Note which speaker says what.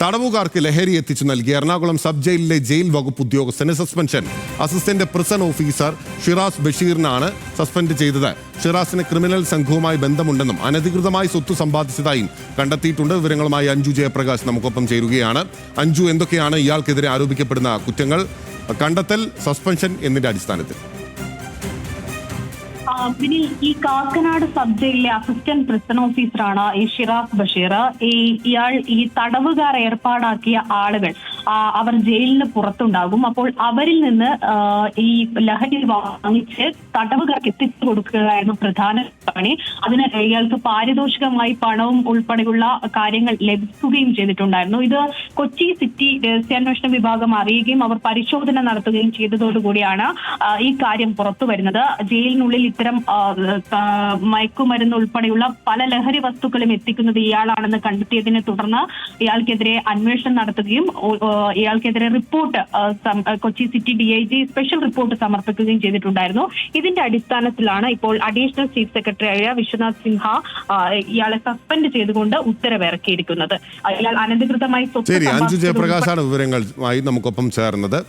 Speaker 1: തടവുകാർക്ക് ലഹരി എത്തിച്ചു നൽകി എറണാകുളം സബ് ജയിലിലെ ജയിൽ വകുപ്പ് ഉദ്യോഗസ്ഥന് suspension. Assistant prison officer Shiraz ബഷീറിനാണ് സസ്പെൻഡ് ചെയ്തത്. ഷിറാസിന് ക്രിമിനൽ സംഘവുമായി ബന്ധമുണ്ടെന്നും അനധികൃതമായി സ്വത്ത് സമ്പാദിച്ചതായും കണ്ടെത്തിയിട്ടുണ്ട്. വിവരങ്ങളുമായി അഞ്ജു ജയപ്രകാശ് നമുക്കൊപ്പം ചേരുകയാണ്. അഞ്ജു, എന്തൊക്കെയാണ് ഇയാൾക്കെതിരെ ആരോപിക്കപ്പെടുന്ന കുറ്റങ്ങൾ? കണ്ടെത്തൽ, സസ്പെൻഷൻ എന്നിന്റെ അടിസ്ഥാനത്തിൽ.
Speaker 2: വിനിൽ, ഈ കാക്കനാട് സബ് ജയിലിലെ അസിസ്റ്റന്റ് പ്രിസൺ ഓഫീസറാണ് ഈ ഷിറാസ് ബഷീർ. ഇയാൾ ഈ തടവുകാർ ഏർപ്പാടാക്കിയ ആളുകൾ അവർ ജയിലിന് പുറത്തുണ്ടാകും. അപ്പോൾ അവരിൽ നിന്ന് ഈ ലഹരി വാങ്ങിച്ച് തടവുകാർക്ക് എത്തിച്ചു കൊടുക്കുകയായിരുന്നു പ്രധാന പണി. അതിന് ഇയാൾക്ക് പാരിതോഷികമായി പണവും ഉൾപ്പെടെയുള്ള കാര്യങ്ങൾ ലഭിക്കുകയും ചെയ്തിട്ടുണ്ടായിരുന്നു. ഇത് കൊച്ചി സിറ്റി രഹസ്യാന്വേഷണ വിഭാഗം അറിയുകയും അവർ പരിശോധന നടത്തുകയും ചെയ്തതോടുകൂടിയാണ് ഈ കാര്യം പുറത്തു വരുന്നത്. ജയിലിനുള്ളിൽ ഇത്തരം മയക്കുമരുന്ന് ഉൾപ്പെടെയുള്ള പല ലഹരി വസ്തുക്കളും എത്തിക്കുന്നത് ഇയാളാണെന്ന് കണ്ടെത്തിയതിനെ തുടർന്ന് ഇയാൾക്കെതിരെ അന്വേഷണം നടത്തുകയും ഇയാൾക്കെതിരെ report Kochi city DIG special report സമർപ്പിക്കുകയും ചെയ്തിട്ടുണ്ടായിരുന്നു. ഇതിന്റെ അടിസ്ഥാനത്തിലാണ് ഇപ്പോൾ അഡീഷണൽ ചീഫ് സെക്രട്ടറിയായ വിശ്വനാഥ് സിൻഹ ഇയാളെ സസ്പെൻഡ് ചെയ്തുകൊണ്ട് ഉത്തരവിറക്കിയിരിക്കുന്നത്. ഇയാൾ അനധികൃതമായി
Speaker 1: അഞ്ജു ജയപ്രകാശാണ് വിവരങ്ങളുമായി നമുക്കൊപ്പം ചേർന്നത്.